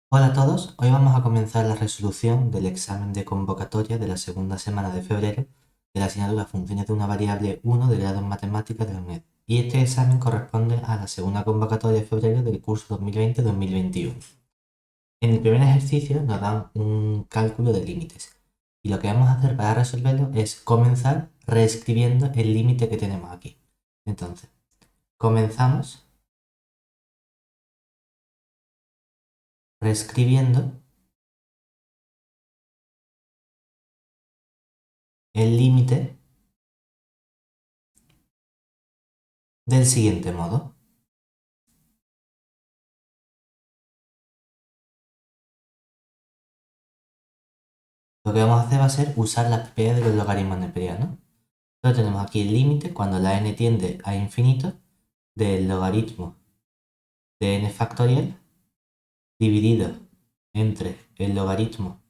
Hola a todos, hoy vamos a comenzar la resolución del examen de convocatoria de la segunda semana de febrero de la asignatura Funciones de una variable 1 de grado en Matemáticas de la UNED. Y este examen corresponde a la segunda convocatoria de febrero del curso 2020-2021. En el primer ejercicio nos dan un cálculo de límites y lo que vamos a hacer para resolverlo es comenzar reescribiendo el límite que tenemos aquí. Entonces, comenzamos reescribiendo el límite del siguiente modo. Lo que vamos a hacer va a ser usar la propiedad de los logaritmos neperianos. Entonces tenemos aquí el límite cuando la n tiende a infinito del logaritmo de n factorial dividido entre el logaritmo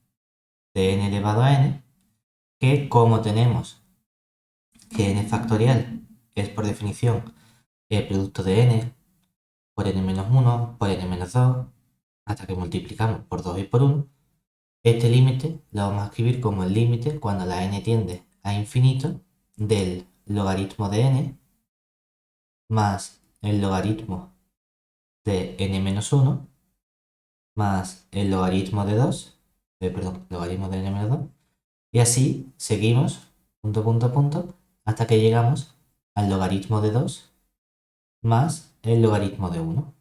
de n elevado a n, que como tenemos que n factorial es por definición el producto de n por n menos 1 por n menos 2 hasta que multiplicamos por 2 y por 1, este límite lo vamos a escribir como el límite cuando la n tiende a infinito del logaritmo de n más el logaritmo de n menos 1 más el logaritmo de 2, logaritmo de n menos 2, y así seguimos punto, punto, punto, hasta que llegamos al logaritmo de 2 más el logaritmo de 1.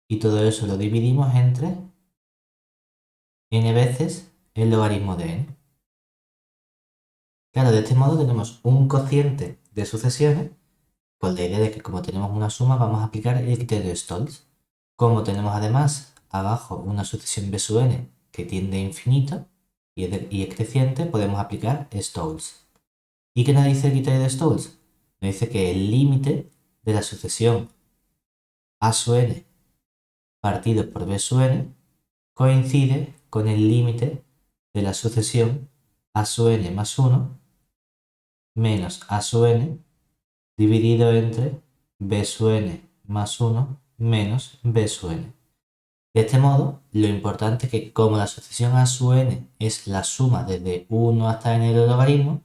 Y todo eso lo dividimos entre n veces el logaritmo de n. Claro, de este modo tenemos un cociente de sucesiones con la idea de que como tenemos una suma vamos a aplicar el criterio de Stolz. Como tenemos además abajo una sucesión b sub n que tiende a infinito y es creciente, podemos aplicar Stolz. ¿Y qué nos dice el criterio de Stolz? Nos dice que el límite de la sucesión a sub n partido por b sub n coincide con el límite de la sucesión a sub n más 1 menos a sub n dividido entre b sub n más 1 menos b sub n. De este modo, lo importante es que como la sucesión a sub n es la suma desde 1 hasta n del logaritmo,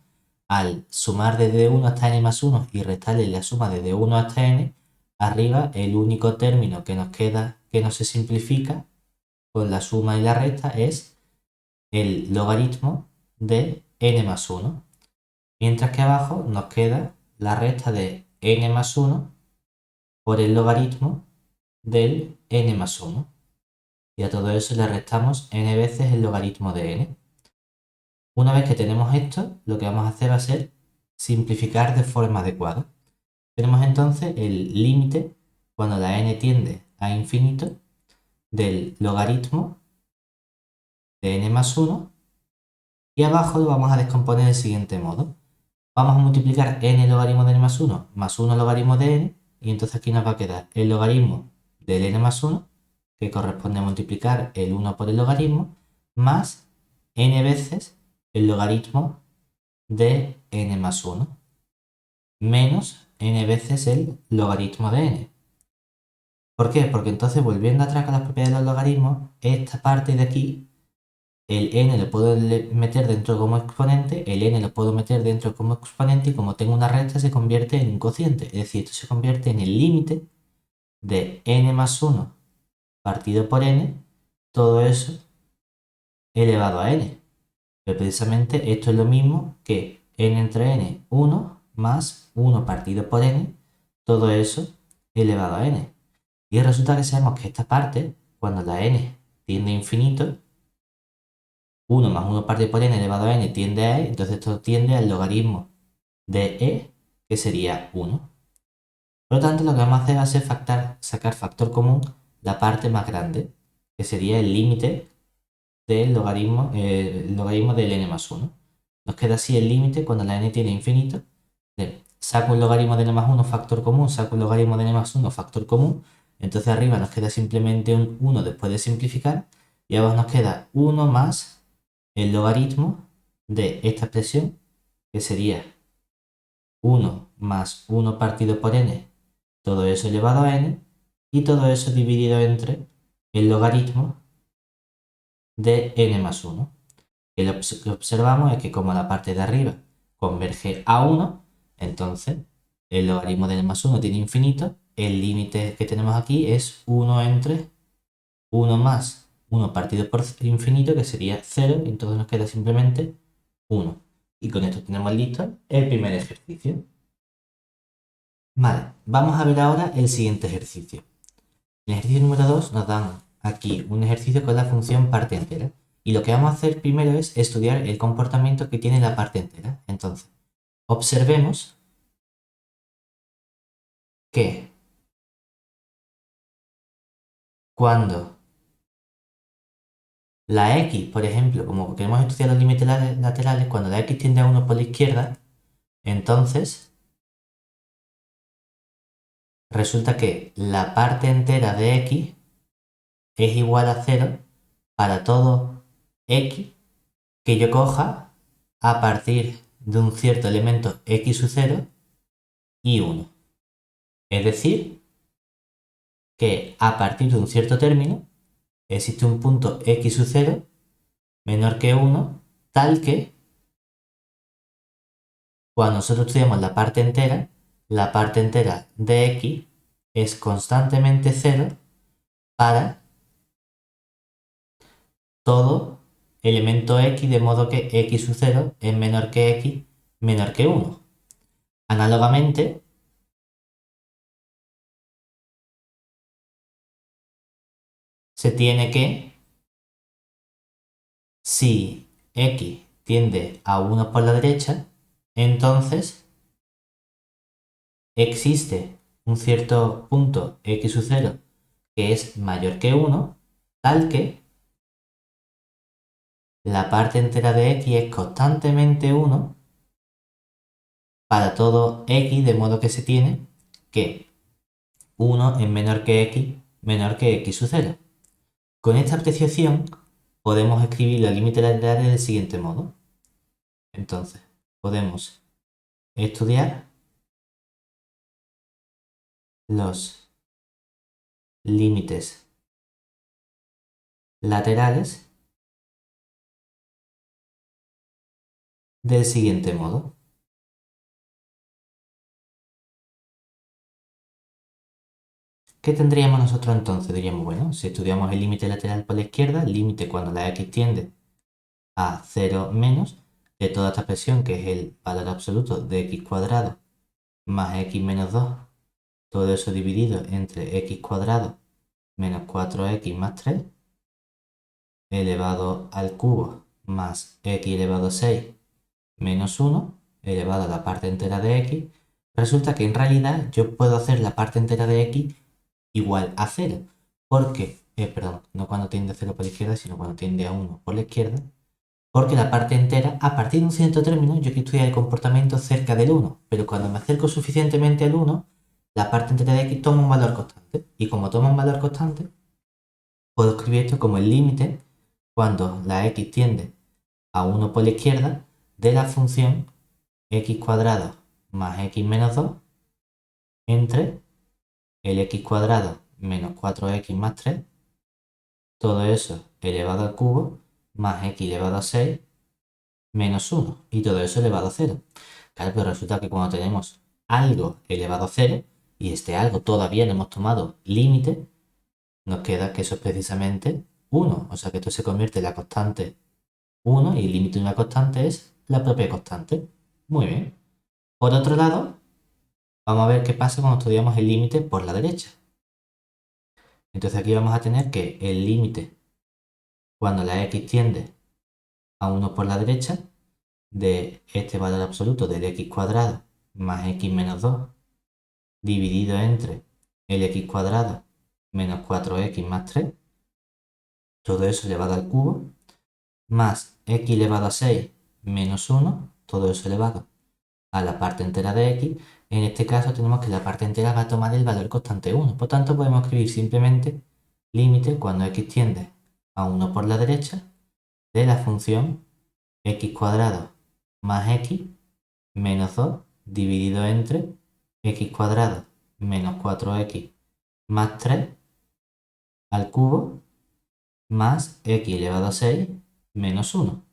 al sumar desde 1 hasta n más 1 y restarle la suma desde 1 hasta n, arriba el único término que nos queda que no se simplifica con la suma y la resta es el logaritmo de n más 1. Mientras que abajo nos queda la resta de n más 1 por el logaritmo del n más 1. Y a todo eso le restamos n veces el logaritmo de n. Una vez que tenemos esto, lo que vamos a hacer va a ser simplificar de forma adecuada. Tenemos entonces el límite cuando la n tiende a infinito del logaritmo de n más 1 y abajo lo vamos a descomponer del siguiente modo. Vamos a multiplicar n logaritmo de n más 1 logaritmo de n, y entonces aquí nos va a quedar el logaritmo del n más 1, que corresponde a multiplicar el 1 por el logaritmo, más n veces el logaritmo de n más 1, menos n veces el logaritmo de n. ¿Por qué? Porque entonces, volviendo atrás con las propiedades de los logaritmos, esta parte de aquí, el n lo puedo meter dentro como exponente, el n lo puedo meter dentro como exponente, y como tengo una recta se convierte en un cociente. Es decir, esto se convierte en el límite de n más 1 partido por n, todo eso elevado a n. Pero precisamente esto es lo mismo que n entre n, 1 más 1 partido por n, todo eso elevado a n. Y resulta que sabemos que esta parte, cuando la n tiende a infinito, 1 más 1 partido por n elevado a n tiende a e, entonces esto tiende al logaritmo de e, que sería 1. Por lo tanto, lo que vamos a hacer va a ser sacar factor común la parte más grande, que sería el límite del logaritmo del n más 1. Nos queda así el límite cuando la n tiene infinito. Saco un logaritmo de n más 1 factor común, saco un logaritmo de n más 1 factor común. Entonces arriba nos queda simplemente un 1 después de simplificar. Y abajo nos queda 1 más el logaritmo de esta expresión, que sería 1 más 1 partido por n, todo eso elevado a n, y todo eso dividido entre el logaritmo de n más 1. Y lo que observamos es que como la parte de arriba converge a 1, entonces el logaritmo de n más 1 tiene infinito, el límite que tenemos aquí es 1 entre 1 más 1 partido por infinito, que sería 0, y entonces nos queda simplemente 1. Y con esto tenemos listo el primer ejercicio. Vale, vamos a ver ahora el siguiente ejercicio. En el ejercicio número 2 nos dan aquí un ejercicio con la función parte entera. Y lo que vamos a hacer primero es estudiar el comportamiento que tiene la parte entera. Entonces, observemos que cuando la x, por ejemplo, como queremos estudiar los límites laterales, cuando la x tiende a 1 por la izquierda, entonces resulta que la parte entera de x es igual a 0 para todo x que yo coja a partir de un cierto elemento x sub 0 y 1. Es decir, que a partir de un cierto término existe un punto x sub 0 menor que 1, tal que cuando nosotros estudiamos la parte entera de x es constantemente 0 para todo elemento x, de modo que x sub 0 es menor que x menor que 1. Análogamente, se tiene que, si x tiende a 1 por la derecha, entonces existe un cierto punto x sub 0 que es mayor que 1, tal que la parte entera de x es constantemente 1 para todo x, de modo que se tiene que 1 es menor que x sub 0. Con esta apreciación podemos escribir los límites laterales del siguiente modo. Entonces, podemos estudiar los límites laterales del siguiente modo. ¿Qué tendríamos nosotros entonces? Diríamos, bueno, si estudiamos el límite lateral por la izquierda, el límite cuando la x tiende a 0 menos de toda esta expresión, que es el valor absoluto de x cuadrado más x menos 2, todo eso dividido entre x cuadrado menos 4x más 3, elevado al cubo más x elevado a 6 menos 1, elevado a la parte entera de x. Resulta que en realidad yo puedo hacer la parte entera de x igual a 0, porque, perdón, no cuando tiende a 0 por la izquierda, sino cuando tiende a 1 por la izquierda, porque la parte entera, a partir de un cierto término, yo quiero estudiar el comportamiento cerca del 1, pero cuando me acerco suficientemente al 1, la parte entera de x toma un valor constante. Y como toma un valor constante, puedo escribir esto como el límite cuando la x tiende a 1 por la izquierda de la función x cuadrado más x menos 2 entre el x cuadrado menos 4x más 3, todo eso elevado al cubo, más x elevado a 6 menos 1, y todo eso elevado a 0. Claro, pero resulta que cuando tenemos algo elevado a 0, y este algo todavía no hemos tomado límite, nos queda que eso es precisamente 1. O sea que esto se convierte en la constante 1, y el límite de una constante es la propia constante. Muy bien. Por otro lado, vamos a ver qué pasa cuando estudiamos el límite por la derecha. Entonces aquí vamos a tener que el límite cuando la x tiende a 1 por la derecha de este valor absoluto del x cuadrado más x menos 2 dividido entre el x cuadrado menos 4x más 3, todo eso elevado al cubo, más x elevado a 6 menos 1, todo eso elevado a la parte entera de x. En este caso tenemos que la parte entera va a tomar el valor constante 1. Por tanto, podemos escribir simplemente límite cuando x tiende a 1 por la derecha de la función x cuadrado más x menos 2 dividido entre x cuadrado menos 4x más 3 al cubo más x elevado a 6 menos 1.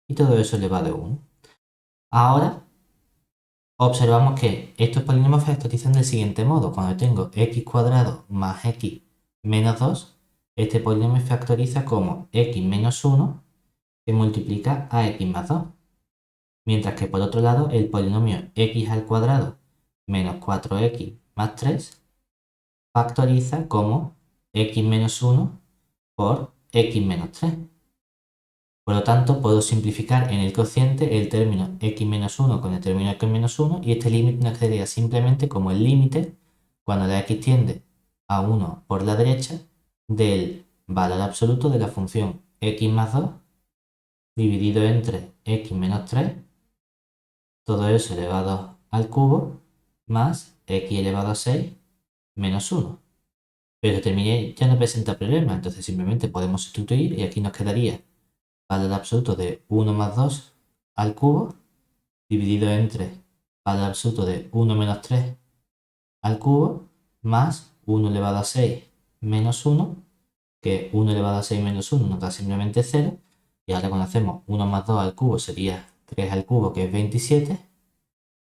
Y todo eso elevado a 1. Ahora observamos que estos polinomios factorizan del siguiente modo. Cuando tengo x cuadrado más x menos 2, este polinomio factoriza como x menos 1 que multiplica a x más 2. Mientras que por otro lado el polinomio x al cuadrado menos 4x más 3 factoriza como x menos 1 por x menos 3. Por lo tanto, puedo simplificar en el cociente el término x menos 1 con el término x menos 1 y este límite nos quedaría simplemente como el límite cuando la x tiende a 1 por la derecha del valor absoluto de la función x más 2 dividido entre x menos 3, todo eso elevado al cubo, más x elevado a 6 menos 1. Pero este término ya no presenta problema, entonces simplemente podemos sustituir y aquí nos quedaría valor absoluto de 1 más 2 al cubo, dividido entre valor absoluto de 1 menos 3 al cubo, más 1 elevado a 6 menos 1, que 1 elevado a 6 menos 1 nos da simplemente 0, y ahora cuando hacemos 1 más 2 al cubo sería 3 al cubo, que es 27,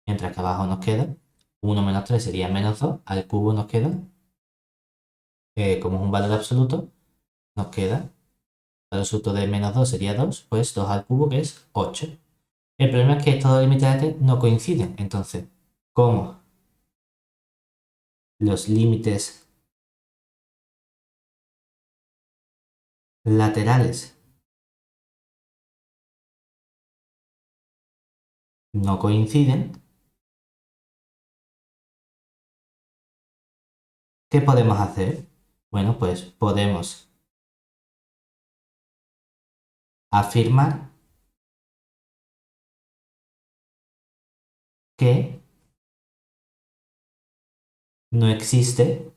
mientras que abajo nos queda 1 menos 3 sería menos 2, al cubo nos queda, como es un valor absoluto, nos queda el absoluto de menos 2 sería 2, pues 2 al cubo, que es 8. El problema es que estos dos límites no coinciden. Entonces, como los límites laterales no coinciden, ¿qué podemos hacer? Bueno, pues podemos afirmar que no existe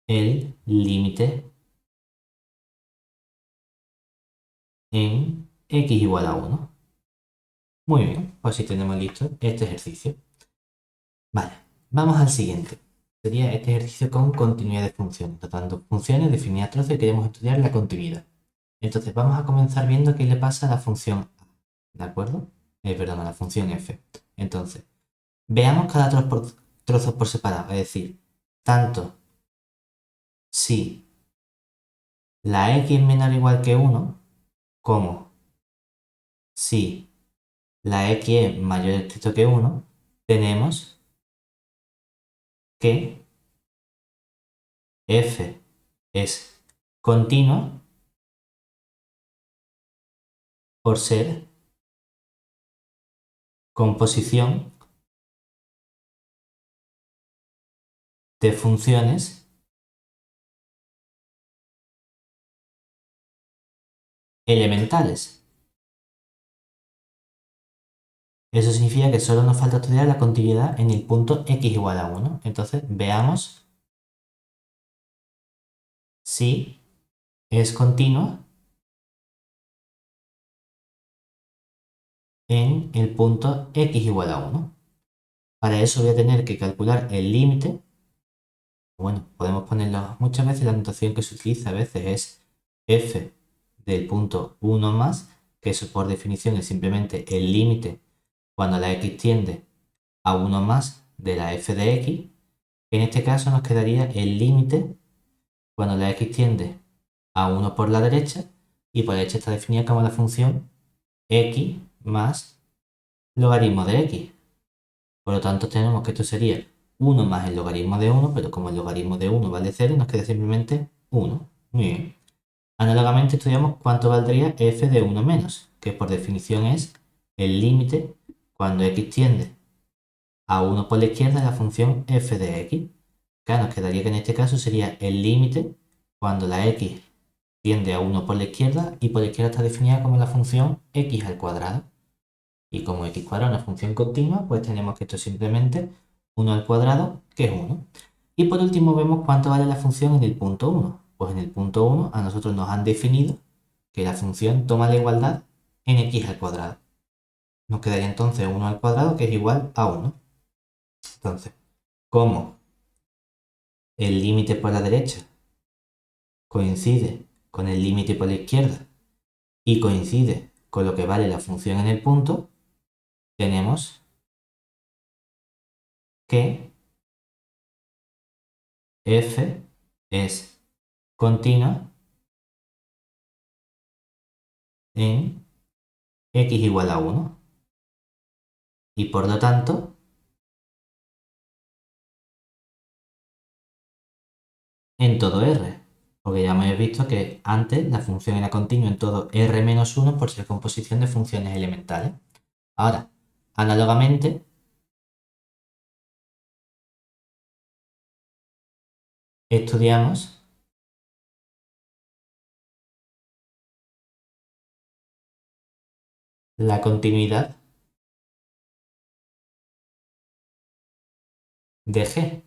el límite en x igual a 1. Muy bien, pues si tenemos listo este ejercicio. Vale, vamos al siguiente. Sería este ejercicio con continuidad de funciones, tratando funciones definidas a trozos y queremos estudiar la continuidad. Entonces vamos a comenzar viendo qué le pasa a la función a, ¿de acuerdo? Perdón, a la función f. Entonces, veamos cada trozo por separado, es decir, tanto si la x es menor o igual que 1, como si la x es mayor o estricto que 1, tenemos que f es continua por ser composición de funciones elementales. Eso significa que solo nos falta estudiar la continuidad en el punto x igual a 1. Entonces, veamos si es continua en el punto x igual a 1. Para eso voy a tener que calcular el límite. Bueno, podemos ponerlo muchas veces, la notación que se utiliza a veces es f del punto 1 más, que eso por definición es simplemente el límite cuando la x tiende a 1 más de la f de x. En este caso nos quedaría el límite cuando la x tiende a 1 por la derecha, y por la derecha está definida como la función x más logaritmo de x. Por lo tanto, tenemos que esto sería 1 más el logaritmo de 1, pero como el logaritmo de 1 vale 0, nos queda simplemente 1. Muy bien. Análogamente estudiamos cuánto valdría f de 1 menos, que por definición es el límite cuando x tiende a 1 por la izquierda de la función f de x. Claro, nos quedaría que en este caso sería el límite cuando la x tiende a 1 por la izquierda, y por la izquierda está definida como la función x al cuadrado. Y como x cuadrado es una función continua, pues tenemos que esto es simplemente 1 al cuadrado, que es 1. Y por último vemos cuánto vale la función en el punto 1. Pues en el punto 1 a nosotros nos han definido que la función toma la igualdad en x al cuadrado. Nos quedaría entonces 1 al cuadrado, que es igual a 1. Entonces, como el límite por la derecha coincide con el límite por la izquierda y coincide con lo que vale la función en el punto, tenemos que f es continua en x igual a 1 y por lo tanto en todo R, porque ya hemos visto que antes la función era continua en todo R menos 1 por ser composición de funciones elementales. Ahora, análogamente, estudiamos la continuidad de G.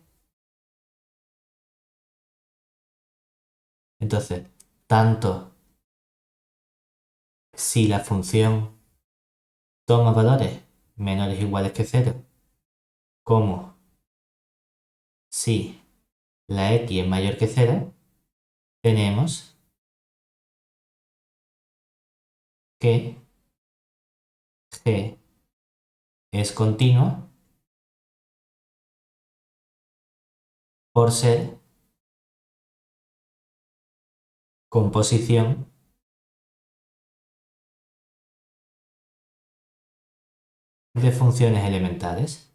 Entonces, tanto si la función toma valores menores o iguales que 0, como si la x es mayor que 0, tenemos que G es continua por ser composición de funciones elementales.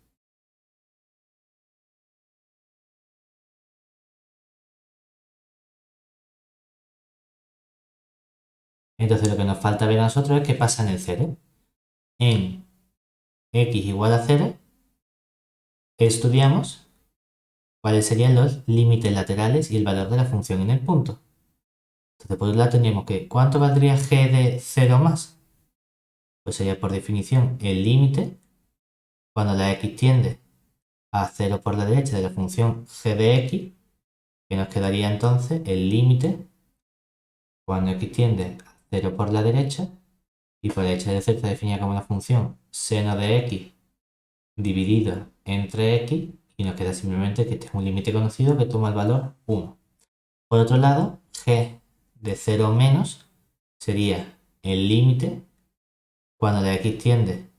Entonces lo que nos falta ver a nosotros es qué pasa en el 0. En x igual a 0, estudiamos cuáles serían los límites laterales y el valor de la función en el punto. Entonces por un lado tendríamos que, ¿cuánto valdría g de 0 más? Pues sería por definición el límite cuando la x tiende a 0 por la derecha de la función g de x, que nos quedaría entonces el límite cuando x tiende a 0 por la derecha, y por la derecha de 0 está definida como la función seno de x dividido entre x, y nos queda simplemente que este es un límite conocido que toma el valor 1. Por otro lado, g de 0 menos sería el límite cuando la x tiende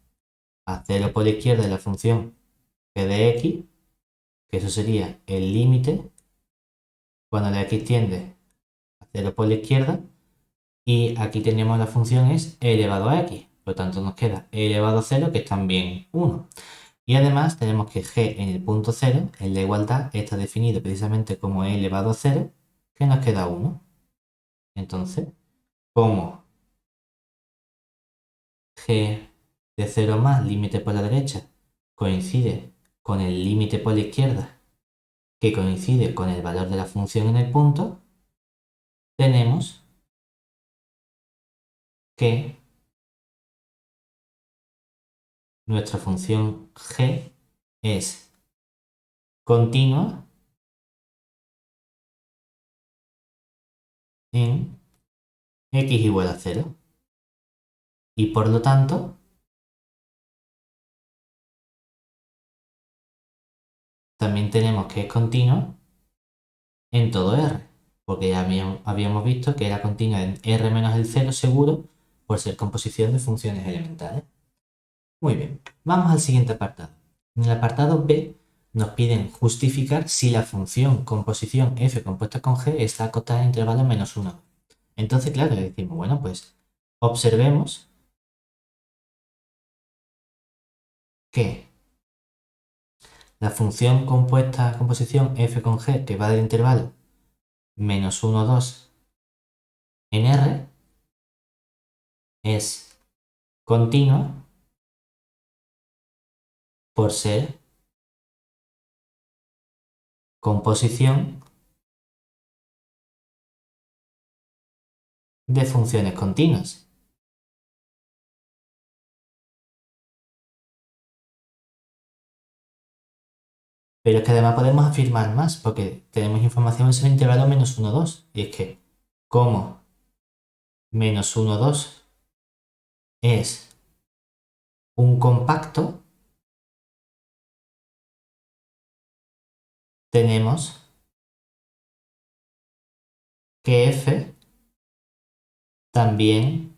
a 0 por la izquierda de la función g de x, que eso sería el límite cuando la x tiende a 0 por la izquierda, y aquí tenemos la función es e elevado a x, por lo tanto nos queda e elevado a 0, que es también 1. Y además tenemos que g en el punto 0, en la igualdad, está definido precisamente como e elevado a 0, que nos queda 1. Entonces, como g de 0 más límite por la derecha coincide con el límite por la izquierda, que coincide con el valor de la función en el punto, tenemos que nuestra función g es continua en x igual a 0. Y por lo tanto, también tenemos que es continua en todo R, porque ya habíamos visto que era continua en R menos el 0 seguro por ser composición de funciones elementales. Muy bien, vamos al siguiente apartado. En el apartado B nos piden justificar si la función composición f compuesta con g está acotada en intervalo menos 1. Entonces, claro, le decimos, bueno, pues observemos que la función compuesta composición f con g que va del intervalo menos 1, 2 en R es continua por ser composición de funciones continuas. Pero es que además podemos afirmar más porque tenemos información sobre el intervalo menos 1, 2. Y es que como menos 1, 2 es un compacto, tenemos que f también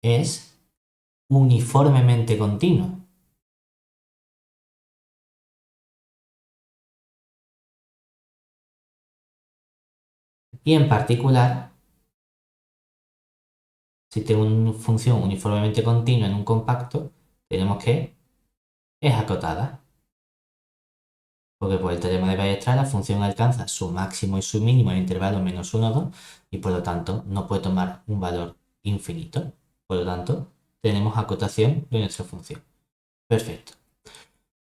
es uniformemente continuo. Y en particular, si tengo una función uniformemente continua en un compacto, tenemos que es acotada. Porque por el teorema de Weierstrass la función alcanza su máximo y su mínimo en el intervalo menos 1, 2 y por lo tanto no puede tomar un valor infinito. Por lo tanto, tenemos acotación de nuestra función. Perfecto.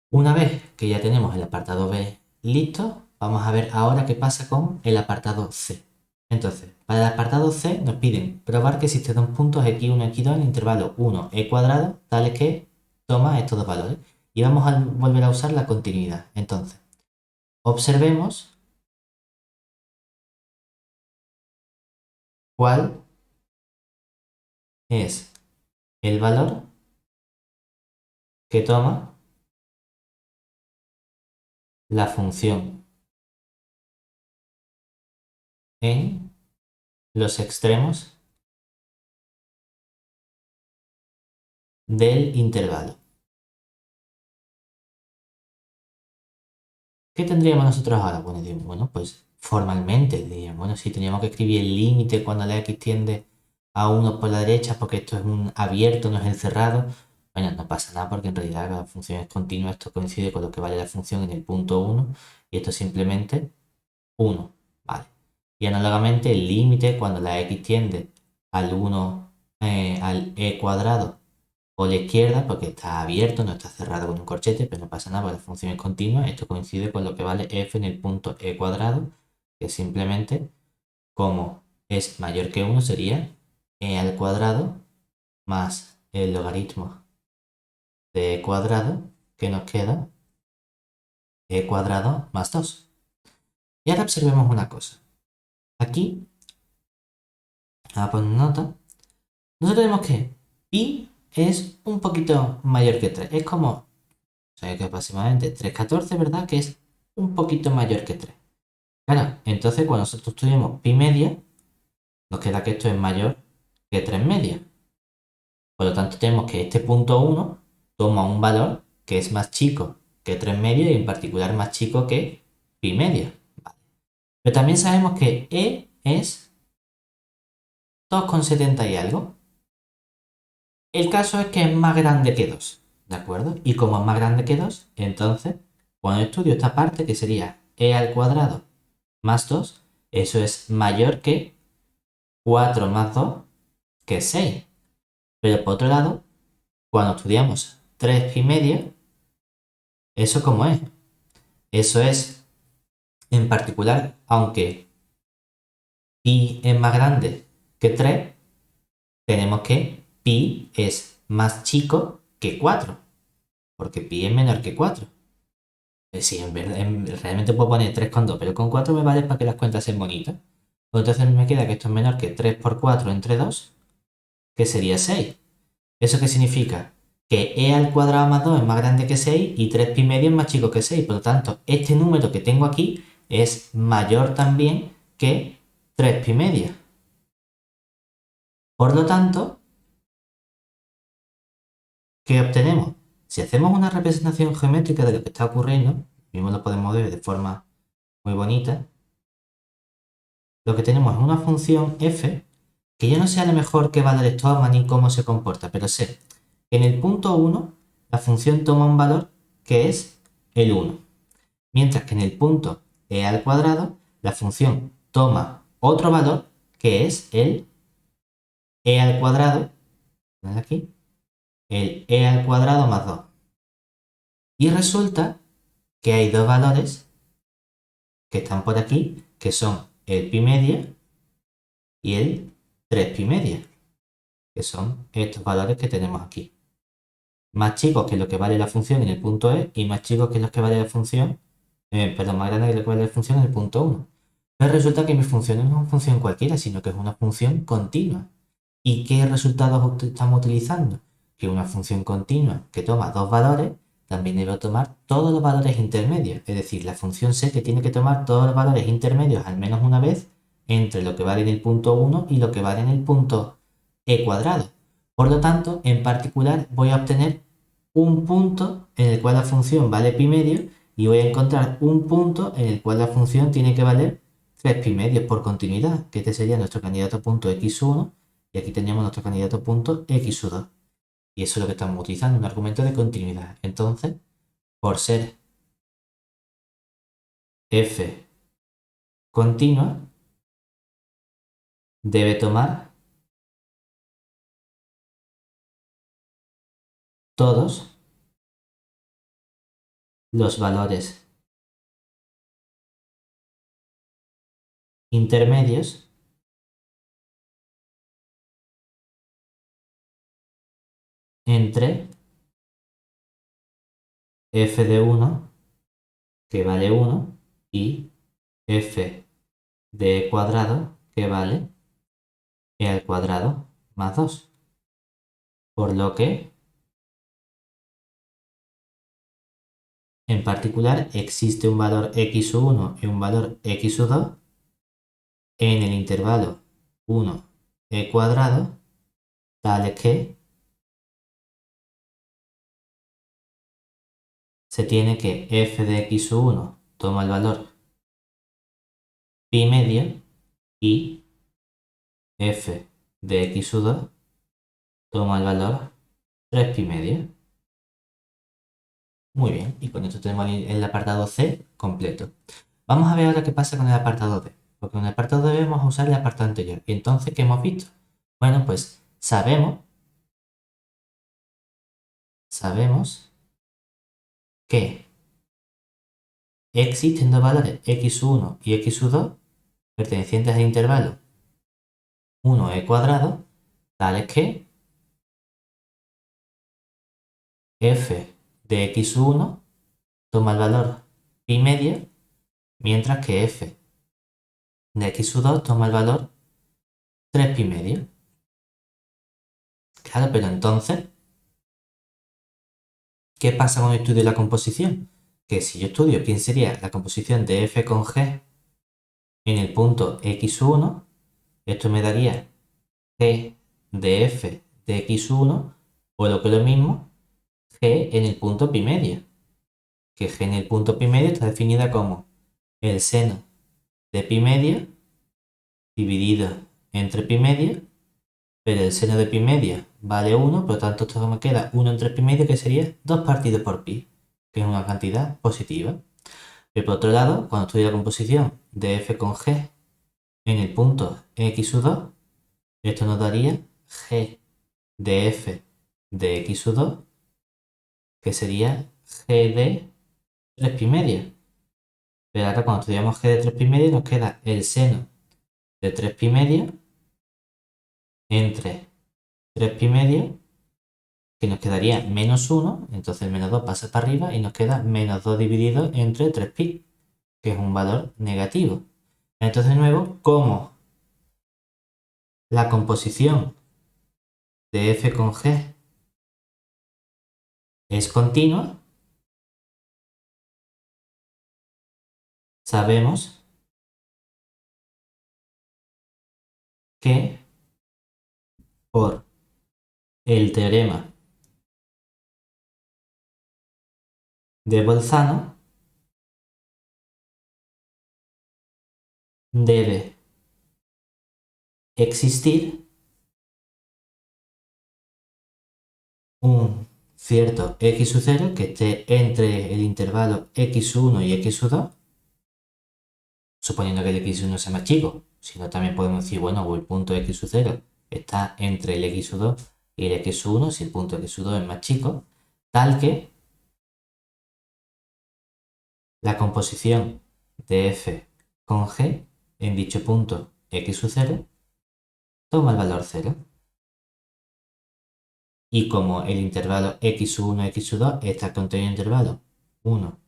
Una vez que ya tenemos el apartado B listo, vamos a ver ahora qué pasa con el apartado C. Entonces, para el apartado C nos piden probar que existen dos puntos x1 y x2 en el intervalo 1e cuadrado, tales que toma estos dos valores. Y vamos a volver a usar la continuidad. Entonces, observemos cuál es el valor que toma la función en los extremos del intervalo. ¿Qué tendríamos nosotros ahora? Bueno, pues formalmente diríamos, bueno, si teníamos que escribir el límite cuando la x tiende a 1 por la derecha, porque esto es un abierto, no es encerrado, bueno, no pasa nada porque en realidad la función es continua, esto coincide con lo que vale la función en el punto 1 y esto es simplemente 1, ¿vale? Y análogamente el límite cuando la x tiende al 1, al e cuadrado o la izquierda, porque está abierto, no está cerrado con un corchete, pero no pasa nada porque la función es continua. Esto coincide con lo que vale f en el punto e cuadrado, que simplemente, como es mayor que 1, sería e al cuadrado más el logaritmo de e cuadrado, que nos queda e cuadrado más 2. Y ahora observemos una cosa. Aquí, a poner nota, nosotros tenemos que pi es un poquito mayor que 3. Es como, o sea, que aproximadamente 3,14, ¿verdad? Que es un poquito mayor que 3. Claro, entonces cuando nosotros estudiamos pi media, nos queda que esto es mayor que 3 medias. Por lo tanto, tenemos que este punto 1 toma un valor que es más chico que 3 medias y en particular más chico que pi media. Vale. Pero también sabemos que e es 2,70 y algo. El caso es que es más grande que 2, ¿de acuerdo? Y como es más grande que 2, entonces, cuando estudio esta parte, que sería e al cuadrado más 2, eso es mayor que 4 más 2, que es 6. Pero por otro lado, cuando estudiamos 3 pi media, ¿eso cómo es? Eso es, en particular, aunque pi es más grande que 3, tenemos que pi es más chico que 4, porque pi es menor que 4. Sí, en verdad, realmente puedo poner 3,2, pero con 4 me vale para que las cuentas sean bonitas. Pues entonces me queda que esto es menor que 3 por 4 entre 2, que sería 6. ¿Eso qué significa? Que e al cuadrado más 2 es más grande que 6 y 3 pi medio es más chico que 6. Por lo tanto, este número que tengo aquí es mayor también que 3 pi media. Por lo tanto, ¿qué obtenemos? Si hacemos una representación geométrica de lo que está ocurriendo, mismo lo podemos ver de forma muy bonita, lo que tenemos es una función f que yo no sé a lo mejor qué valores toma ni cómo se comporta, pero sé que en el punto 1 la función toma un valor que es el 1, mientras que en el punto e al cuadrado la función toma otro valor que es el e al cuadrado, ¿ves aquí? El e al cuadrado más 2. Y resulta que hay dos valores que están por aquí, que son el pi media y el 3 pi media, que son estos valores que tenemos aquí. Más chicos que lo que vale la función en el punto E y más chicos que los que vale la función, perdón, más grande que lo que vale la función en el punto 1. Pero resulta que mi función no es una función cualquiera, sino que es una función continua. ¿Y qué resultados estamos utilizando? Que una función continua que toma dos valores, también debo tomar todos los valores intermedios. Es decir, la función sé que tiene que tomar todos los valores intermedios al menos una vez entre lo que vale en el punto 1 y lo que vale en el punto e cuadrado. Por lo tanto, en particular voy a obtener un punto en el cual la función vale pi medio y voy a encontrar un punto en el cual la función tiene que valer 3 pi medios por continuidad, que este sería nuestro candidato punto x1 y aquí tenemos nuestro candidato punto x2. Y eso es lo que estamos utilizando, un argumento de continuidad. Entonces, por ser f continua, debe tomar todos los valores intermedios entre f de 1, que vale 1, y f de e cuadrado, que vale e al cuadrado más 2. Por lo que, en particular, existe un valor x1 y un valor x2 en el intervalo 1 e cuadrado, tales que se tiene que f de x1 toma el valor pi medio y f de x2 toma el valor 3 pi medio. Muy bien, y con esto tenemos el apartado C completo. Vamos a ver ahora qué pasa con el apartado D, porque en el apartado D vamos a usar el apartado anterior. ¿Y entonces qué hemos visto? Bueno, pues sabemos que existen dos valores x1 y x2 pertenecientes al intervalo 1e cuadrado, tales que f de x1 toma el valor pi medio, mientras que f de x2 toma el valor 3 pi medio. Claro, pero entonces, ¿qué pasa cuando estudio la composición? Que si yo estudio quién sería la composición de f con g en el punto x1, esto me daría g de f de x1, o lo que es lo mismo, g en el punto pi medio, que g en el punto pi medio está definida como el seno de pi medio dividido entre pi medio, pero el seno de pi medio vale 1, por lo tanto esto me queda 1 entre pi medio, que sería 2 partido por pi, que es una cantidad positiva. Pero por otro lado, cuando estudio la composición de f con g en el punto x2, esto nos daría g de f de x2, que sería g de 3 pi medio. Pero ahora cuando estudiamos g de 3 pi medio nos queda el seno de 3 pi medio entre 3 pi medio, que nos quedaría menos 1, entonces el menos 2 pasa para arriba y nos queda menos 2 dividido entre 3 pi, que es un valor negativo. Entonces de nuevo, como la composición de f con g es continua, sabemos que por el teorema de Bolzano debe existir un cierto x0 que esté entre el intervalo x1 y x2, suponiendo que el x1 sea más chico. Si no, también podemos decir, bueno, el punto x0 está entre el x2 y el x1, si el punto x2 es más chico, tal que la composición de f con g en dicho punto x0 toma el valor 0. Y como el intervalo x1, x2 está contenido en el intervalo 1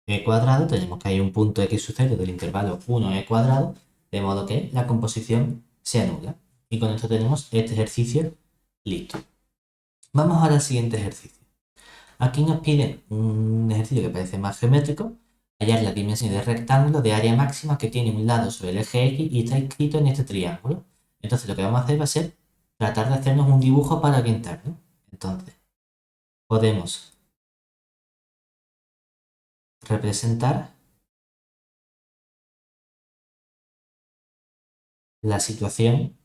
e cuadrado, tenemos que hay un punto x0 del intervalo 1e cuadrado, de modo que la composición se anula. Y con esto tenemos este ejercicio listo. Vamos ahora al siguiente ejercicio. Aquí nos pide un ejercicio que parece más geométrico, hallar la dimensión del rectángulo de área máxima que tiene un lado sobre el eje X y está inscrito en este triángulo. Entonces lo que vamos a hacer va a ser tratar de hacernos un dibujo para orientarnos. Entonces, podemos representar la situación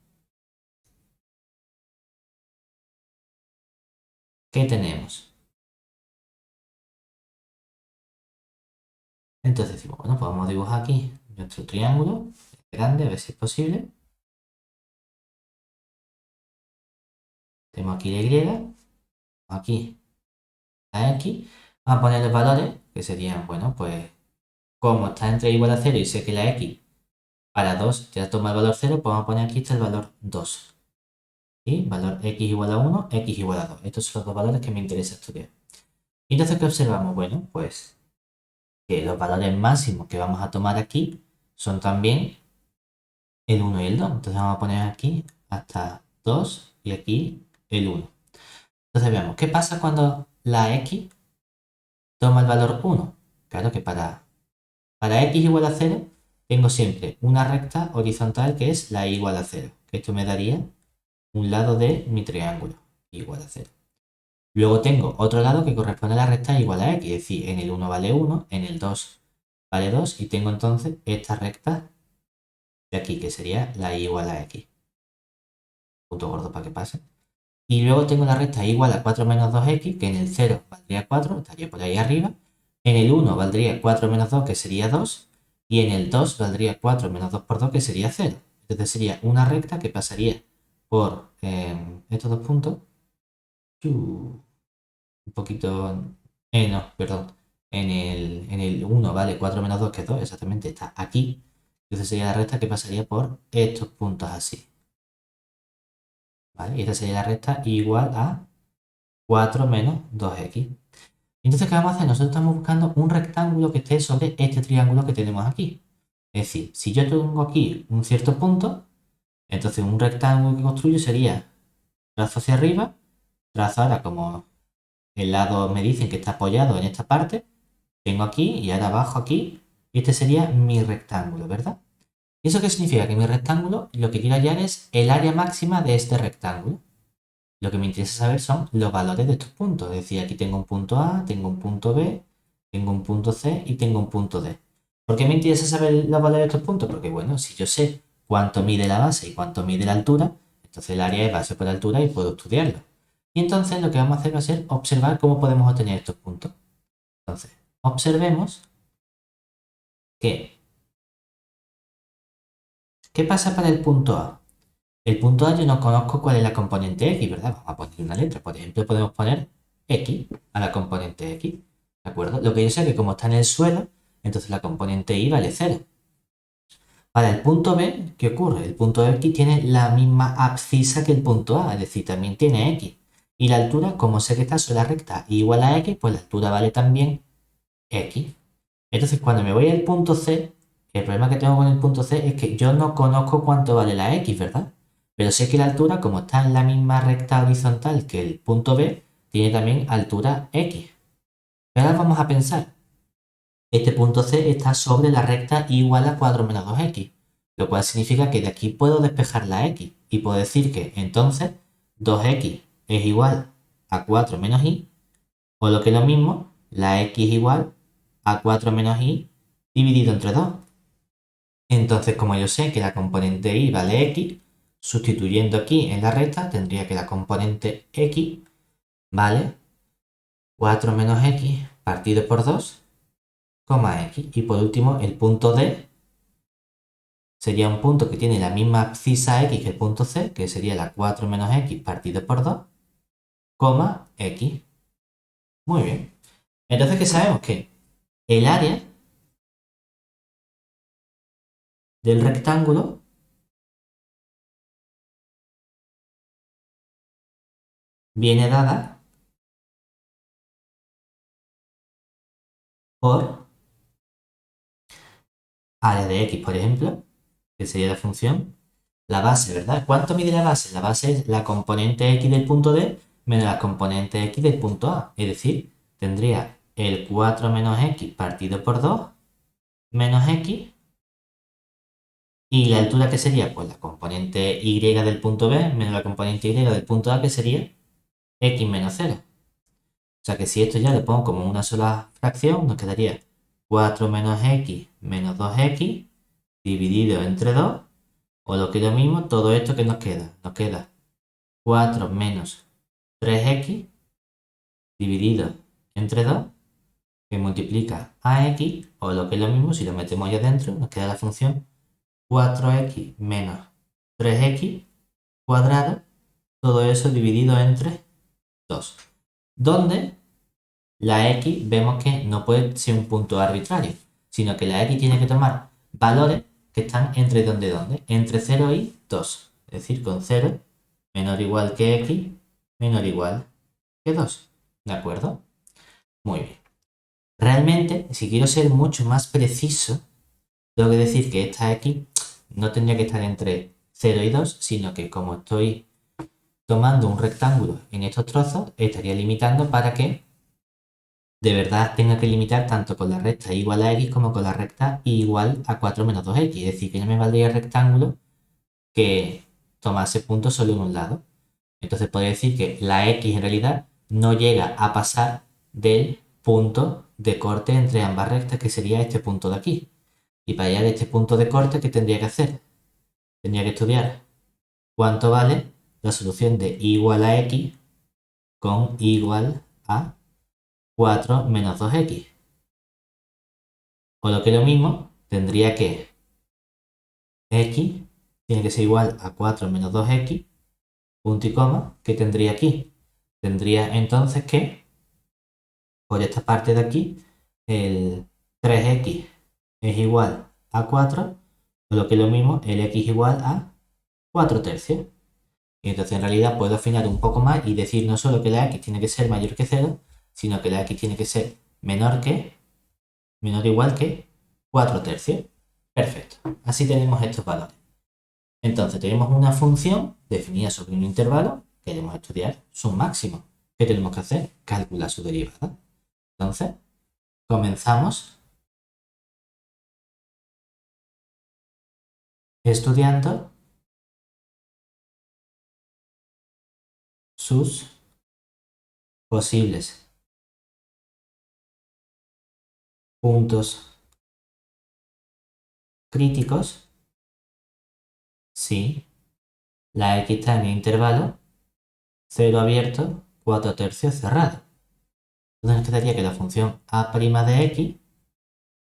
que tenemos. Entonces decimos, bueno, pues vamos a dibujar aquí nuestro triángulo grande, a ver si es posible. Tenemos aquí la Y, aquí la X. Vamos a poner los valores, que serían, bueno, pues como está entre igual a 0 y sé que la X para 2 ya toma el valor 0, pues vamos a poner aquí está el valor 2. ¿Sí? Valor X igual a 1, X igual a 2. Estos son los dos valores que me interesa estudiar. Y entonces, ¿qué observamos? Bueno, pues que los valores máximos que vamos a tomar aquí son también el 1 y el 2. Entonces vamos a poner aquí hasta 2 y aquí el 1. Entonces veamos, ¿qué pasa cuando la X toma el valor 1? Claro que para X igual a 0 tengo siempre una recta horizontal que es la Y igual a 0. Que esto me daría un lado de mi triángulo igual a 0. Luego tengo otro lado que corresponde a la recta igual a X, es decir, en el 1 vale 1, en el 2 vale 2 y tengo entonces esta recta de aquí que sería la Y igual a X. Punto gordo para que pase. Y luego tengo la recta y igual a 4 menos 2x, que en el 0 valdría 4, estaría por ahí arriba. En el 1 valdría 4 menos 2, que sería 2. Y en el 2 valdría 4 menos 2 por 2, que sería 0. Entonces sería una recta que pasaría por estos dos puntos. Un poquito... no, perdón. En el 1 vale 4 menos 2, que es 2, exactamente está aquí. Entonces sería la recta que pasaría por estos puntos así. ¿Vale? Y esta sería la recta igual a 4 menos 2x. Entonces, ¿qué vamos a hacer? Nosotros estamos buscando un rectángulo que esté sobre este triángulo que tenemos aquí. Es decir, si yo tengo aquí un cierto punto, entonces un rectángulo que construyo sería trazo hacia arriba, trazo ahora como el lado me dicen que está apoyado en esta parte, tengo aquí y ahora abajo aquí, y este sería mi rectángulo, ¿verdad? ¿Y eso qué significa? Que mi rectángulo lo que quiero hallar es el área máxima de este rectángulo. Lo que me interesa saber son los valores de estos puntos. Es decir, aquí tengo un punto A, tengo un punto B, tengo un punto C y tengo un punto D. ¿Por qué me interesa saber los valores de estos puntos? Porque, bueno, si yo sé cuánto mide la base y cuánto mide la altura, entonces el área es base por altura y puedo estudiarlo. Y entonces lo que vamos a hacer va a ser observar cómo podemos obtener estos puntos. Entonces, observemos que, ¿qué pasa para el punto A? El punto A yo no conozco cuál es la componente X, ¿verdad? Vamos a poner una letra. Por ejemplo, podemos poner X a la componente X. ¿De acuerdo? Lo que yo sé es que como está en el suelo, entonces la componente Y vale 0. Para el punto B, ¿qué ocurre? El punto X tiene la misma abscisa que el punto A, es decir, también tiene X. Y la altura, como sé que está sobre la recta igual a X, pues la altura vale también X. Entonces, cuando me voy al punto C, el problema que tengo con el punto C es que yo no conozco cuánto vale la X, ¿verdad? Pero sé que la altura, como está en la misma recta horizontal que el punto B, tiene también altura X. Pero ahora vamos a pensar, este punto C está sobre la recta igual a 4 menos 2x, lo cual significa que de aquí puedo despejar la X y puedo decir que entonces 2x es igual a 4 menos y, o lo que es lo mismo, la X es igual a 4 menos y dividido entre 2. Entonces, como yo sé que la componente y vale x, sustituyendo aquí en la recta, tendría que la componente x vale 4 menos x partido por 2, x. Y por último, el punto D sería un punto que tiene la misma abscisa x que el punto C, que sería la 4 menos x partido por 2, x. Muy bien. Entonces, ¿qué sabemos? Que el área del rectángulo viene dada por área de x, por ejemplo, que sería la función, la base, ¿verdad? ¿Cuánto mide la base? La base es la componente x del punto D menos la componente x del punto A. Es decir, tendría el 4 menos x partido por 2 menos x. Y la altura que sería, pues la componente y del punto B menos la componente y del punto A, que sería x menos 0. O sea que si esto ya le pongo como una sola fracción, nos quedaría 4 menos x menos 2x dividido entre 2, o lo que es lo mismo, todo esto que nos queda 4 menos 3x dividido entre 2, que multiplica a x, o lo que es lo mismo, si lo metemos ahí adentro, nos queda la función 4x menos 3x cuadrado, todo eso dividido entre 2, donde la x vemos que no puede ser un punto arbitrario, sino que la x tiene que tomar valores que están entre entre 0 y 2, es decir, con 0 menor o igual que x menor o igual que 2, ¿de acuerdo? Muy bien. Realmente, si quiero ser mucho más preciso, tengo que decir que esta x no tendría que estar entre 0 y 2, sino que como estoy tomando un rectángulo en estos trozos, estaría limitando para que de verdad tenga que limitar tanto con la recta igual a x como con la recta igual a 4 menos 2x. Es decir, que ya me valdría el rectángulo que tomase puntos solo en un lado. Entonces podría decir que la x en realidad no llega a pasar del punto de corte entre ambas rectas, que sería este punto de aquí. Y para hallar este punto de corte, ¿qué tendría que hacer? Tendría que estudiar cuánto vale la solución de y igual a x con y igual a 4 menos 2x. O lo que es lo mismo, tendría que x tiene que ser igual a 4 menos 2x, punto y coma, ¿qué tendría aquí? Tendría entonces que, por esta parte de aquí, el 3x es igual a 4, o lo que es lo mismo, el x igual a 4 tercios. Y entonces en realidad puedo afinar un poco más y decir no solo que la x tiene que ser mayor que 0, sino que la x tiene que ser menor o igual que 4 tercios. Perfecto. Así tenemos estos valores. Entonces tenemos una función definida sobre un intervalo, queremos estudiar su máximo. ¿Qué tenemos que hacer? Calcular su derivada. Entonces, comenzamos estudiando sus posibles puntos críticos si la x está en el intervalo 0 abierto, 4 tercios cerrado. Entonces nos quedaría que la función a' de x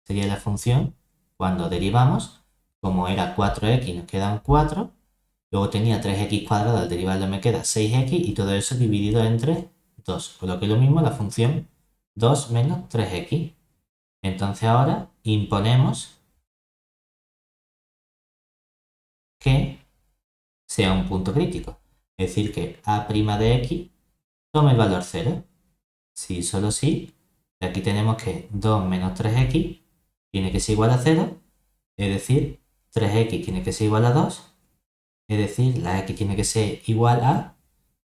sería la función cuando derivamos, como era 4x, nos quedan 4, luego tenía 3x cuadrado, al derivarlo me queda 6x y todo eso dividido entre 2, por lo que es lo mismo la función 2 menos 3x. Entonces ahora imponemos que sea un punto crítico, es decir, que a' de x tome el valor 0. Si solo sí, aquí tenemos que 2 menos 3x tiene que ser igual a 0, es decir, 3x tiene que ser igual a 2, es decir, la x tiene que ser igual a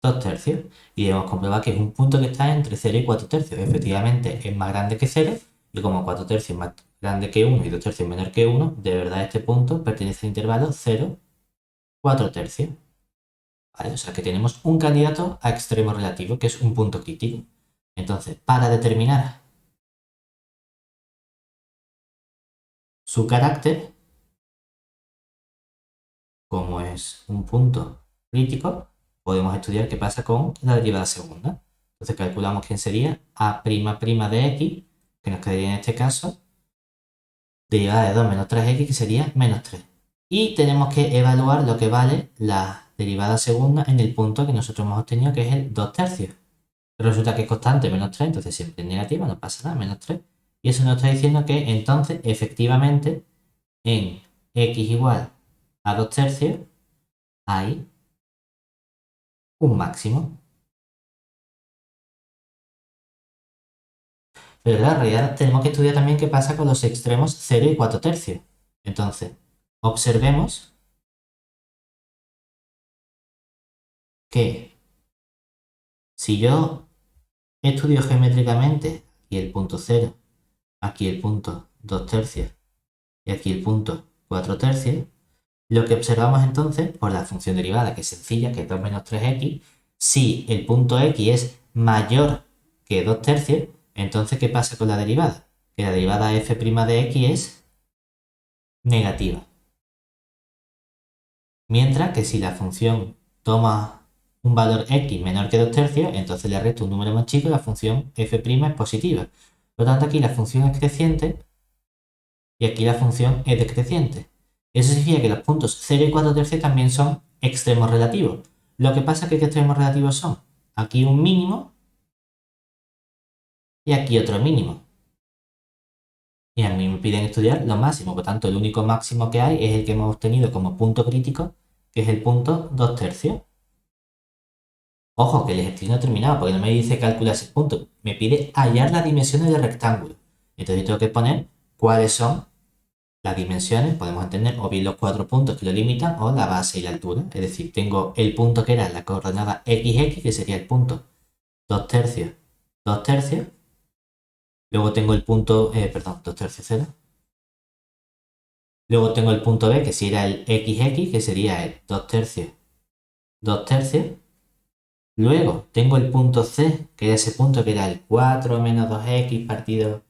2 tercios. Y debemos comprobar que es un punto que está entre 0 y 4 tercios. Efectivamente es más grande que 0, y como 4 tercios es más grande que 1 y 2 tercios menor que 1, de verdad este punto pertenece al intervalo 0, 4 tercios. ¿Vale? O sea que tenemos un candidato a extremo relativo, que es un punto crítico. Entonces, para determinar su carácter, como es un punto crítico, podemos estudiar qué pasa con la derivada segunda. Entonces calculamos quién sería a' de x, que nos quedaría en este caso, derivada de 2 menos 3x, que sería menos 3. Y tenemos que evaluar lo que vale la derivada segunda en el punto que nosotros hemos obtenido, que es el 2 tercios. Resulta que es constante, menos 3, entonces siempre es negativa, no pasa nada, menos 3. Y eso nos está diciendo que entonces, efectivamente, en x igual a 2 tercios, hay un máximo. Pero claro, en realidad tenemos que estudiar también qué pasa con los extremos 0 y 4 tercios. Entonces, observemos que si yo estudio geométricamente aquí el punto 0, aquí el punto 2 tercios y aquí el punto 4 tercios, lo que observamos entonces por la función derivada, que es sencilla, que es 2 menos 3x, si el punto x es mayor que 2 tercios, entonces ¿qué pasa con la derivada? Que la derivada f' de x es negativa. Mientras que si la función toma un valor x menor que 2 tercios, entonces le resto un número más chico y la función f' es positiva. Por lo tanto, aquí la función es creciente y aquí la función es decreciente. Eso significa que los puntos 0 y 4 tercios también son extremos relativos. Lo que pasa es que ¿qué extremos relativos son? Aquí un mínimo y aquí otro mínimo. Y a mí me piden estudiar lo máximo, por tanto el único máximo que hay es el que hemos obtenido como punto crítico, que es el punto 2 tercios. Ojo, que el ejercicio no ha terminado, porque no me dice calcular ese punto. Me pide hallar las dimensiones del rectángulo. Entonces yo tengo que poner cuáles son las dimensiones. Podemos entender o bien los 4 puntos que lo limitan o la base y la altura. Es decir, tengo el punto que era la coordenada XX, que sería el punto 2 tercios, 2 tercios. Luego tengo el punto, perdón, 2 tercios 0. Luego tengo el punto B, que sería el XX, que sería el 2 tercios, 2 tercios. Luego tengo el punto C, que era ese punto que era el 4 menos 2x partido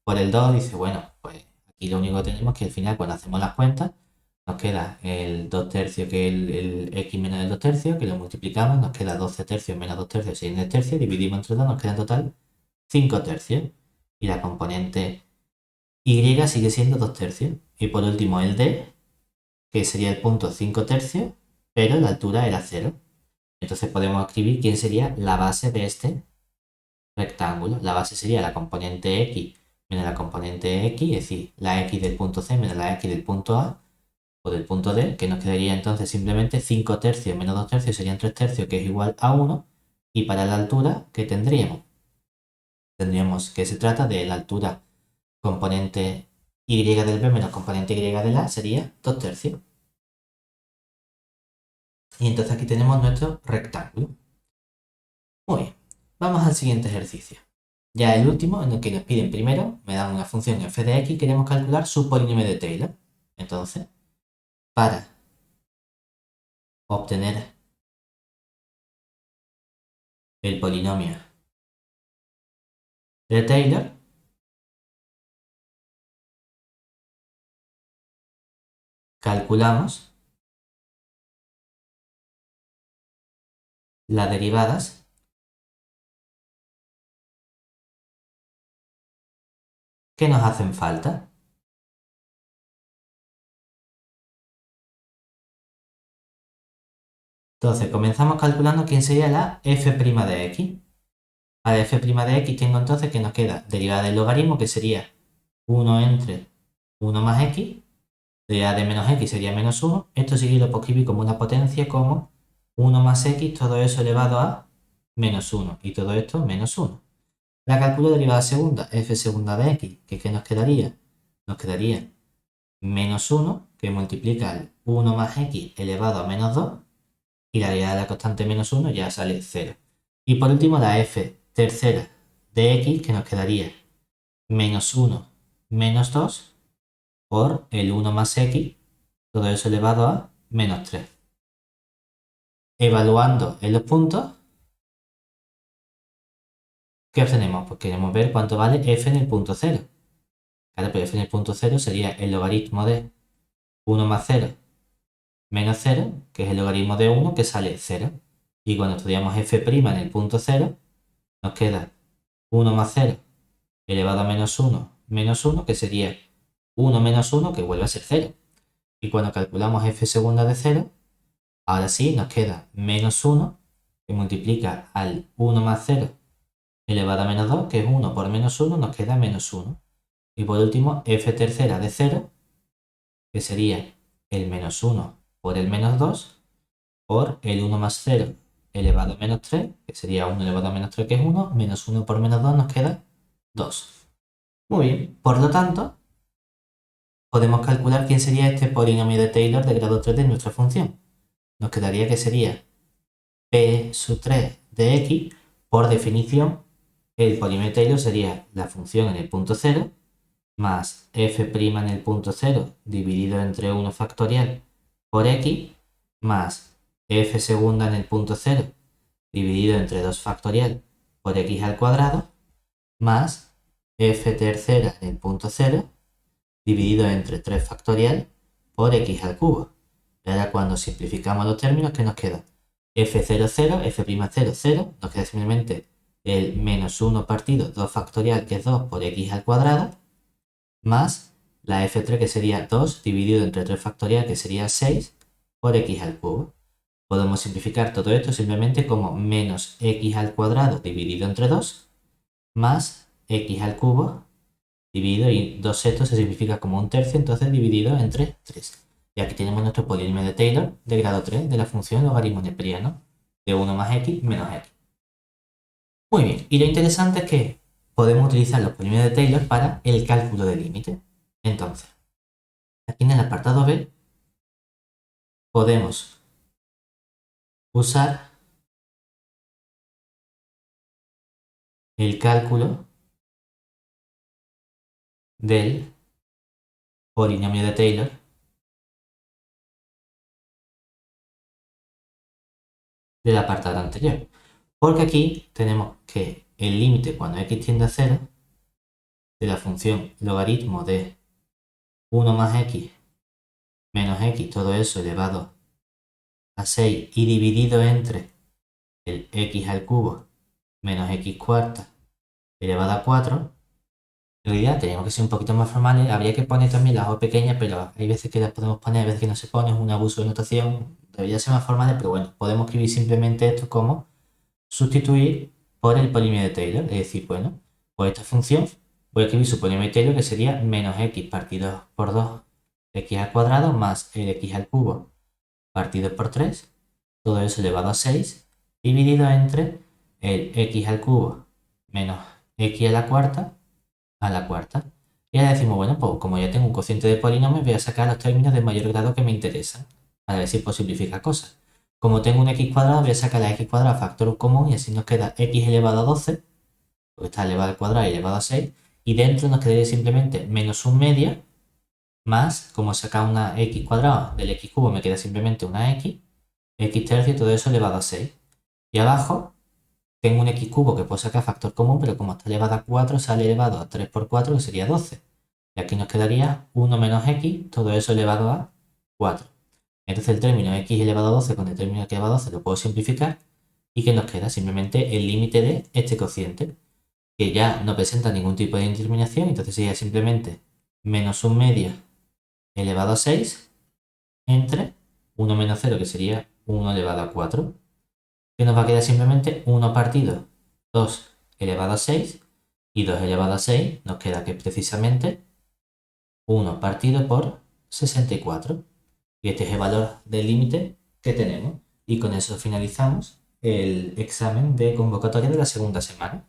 por el 2. Dice, bueno, pues aquí lo único que tenemos es que al final cuando hacemos las cuentas nos queda el 2 tercios, que es el x menos el 2 tercios, que lo multiplicamos, nos queda 12 tercios menos 2 tercios, 6 tercios, dividimos entre 2, nos queda en total 5 tercios. Y la componente y sigue siendo 2 tercios. Y por último el D, que sería el punto 5 tercios, pero la altura era 0. Entonces podemos escribir quién sería la base de este rectángulo. La base sería la componente x menos la componente x, es decir, la x del punto C menos la x del punto A o del punto D, que nos quedaría entonces simplemente 5 tercios menos 2 tercios serían 3 tercios, que es igual a 1. Y para la altura, ¿qué tendríamos? Tendríamos que se trata de la altura componente y del b menos componente y del a, sería 2 tercios. Y entonces aquí tenemos nuestro rectángulo. Muy bien, vamos al siguiente ejercicio. Ya el último, en el que nos piden primero, me dan una función f de x y queremos calcular su polinomio de Taylor. Entonces, para obtener el polinomio de Taylor, calculamos las derivadas que nos hacen falta. Entonces, comenzamos calculando quién sería la f' de x. Para f' de x tengo entonces que nos queda derivada del logaritmo, que sería 1 entre 1 más x. Derivada de menos x sería menos 1. Esto sí que lo puedo escribir como una potencia, como 1 más x, todo eso elevado a menos 1. Y todo esto menos 1. La calculo derivada segunda, f segunda de x, que ¿qué nos quedaría? Nos quedaría menos 1, que multiplica el 1 más x elevado a menos 2. Y la derivada de la constante menos 1 ya sale 0. Y por último la f tercera de x, que nos quedaría menos 1 menos 2 por el 1 más x, todo eso elevado a menos 3. Evaluando en los puntos, ¿qué obtenemos? Pues queremos ver cuánto vale f en el punto 0. Claro, pero f en el punto 0 sería el logaritmo de 1 más 0 menos 0, que es el logaritmo de 1, que sale 0. Y cuando estudiamos f' en el punto 0, nos queda 1 más 0 elevado a menos 1, que sería 1 menos 1, que vuelve a ser 0. Y cuando calculamos f segunda de 0, ahora sí nos queda menos 1, que multiplica al 1 más 0 elevado a menos 2, que es 1 por menos 1, nos queda menos 1. Y por último, f tercera de 0, que sería el menos 1 por el menos 2, por el 1 más 0 elevado a menos 3, que sería 1 elevado a menos 3, que es 1, menos 1 por menos 2 nos queda 2. Muy bien, por lo tanto, podemos calcular quién sería este polinomio de Taylor de grado 3 de nuestra función. Nos quedaría que sería p sub 3 de x, por definición, el polinomio de Taylor sería la función en el punto 0 más f' en el punto 0 dividido entre 1 factorial por x más f segunda en el punto 0 dividido entre 2 factorial por x al cuadrado más f tercera en el punto 0 dividido entre 3 factorial por x al cubo. Y ahora cuando simplificamos los términos, ¿qué nos queda? f0, 0, f'0, 0, nos queda simplemente el menos 1 partido 2 factorial, que es 2 por x al cuadrado, más la f3, que sería 2 dividido entre 3 factorial, que sería 6 por x al cubo. Podemos simplificar todo esto simplemente como menos x al cuadrado dividido entre 2 más x al cubo dividido, y 2 sextos se simplifica como un tercio, entonces dividido entre 3. Y aquí tenemos nuestro polinomio de Taylor de grado 3 de la función logaritmo neperiano de 1 más x menos x. Muy bien, y lo interesante es que podemos utilizar los polinomios de Taylor para el cálculo del límite. Entonces, aquí en el apartado B podemos usar el cálculo del polinomio de Taylor del apartado anterior. Porque aquí tenemos que el límite cuando x tiende a 0 de la función logaritmo de 1 más x menos x, todo eso elevado a 6 y dividido entre el x al cubo menos x cuarta elevado a 4. En realidad teníamos que ser un poquito más formales, habría que poner también las o pequeñas, pero hay veces que las podemos poner, hay veces que no se pone, es un abuso de notación, debería ser más formales, pero bueno, podemos escribir simplemente esto como sustituir por el polinomio de Taylor, es decir, bueno, pues esta función voy a escribir su polinomio de Taylor, que sería menos x partido por 2 x al cuadrado más el x al cubo partido por 3, todo eso elevado a 6, dividido entre el x al cubo menos x a la cuarta. Y ahora decimos, bueno, pues como ya tengo un cociente de polinomios, voy a sacar los términos de mayor grado que me interesan, para ver si puedo simplificar cosas. Como tengo un x cuadrado, voy a sacar la x cuadrada factor común y así nos queda x elevado a 12, porque está elevado al cuadrado y elevado a 6, y dentro nos quedaría simplemente menos un media, más, como he sacado una x cuadrada del x cubo, me queda simplemente una x tercio, todo eso elevado a 6. Y abajo tengo un x cubo que puedo sacar factor común, pero como está elevado a 4, sale elevado a 3 por 4, que sería 12. Y aquí nos quedaría 1 menos x, todo eso elevado a 4. Entonces el término x elevado a 12 con el término x elevado a 12 lo puedo simplificar. ¿Y qué nos queda? Simplemente el límite de este cociente, que ya no presenta ningún tipo de indeterminación, entonces sería simplemente menos un media elevado a 6 entre 1 menos 0, que sería 1 elevado a 4, que nos va a quedar simplemente 1 partido 2 elevado a 6, y 2 elevado a 6 nos queda que es precisamente 1 partido por 64. Y este es el valor del límite que tenemos. Y con eso finalizamos el examen de convocatoria de la segunda semana.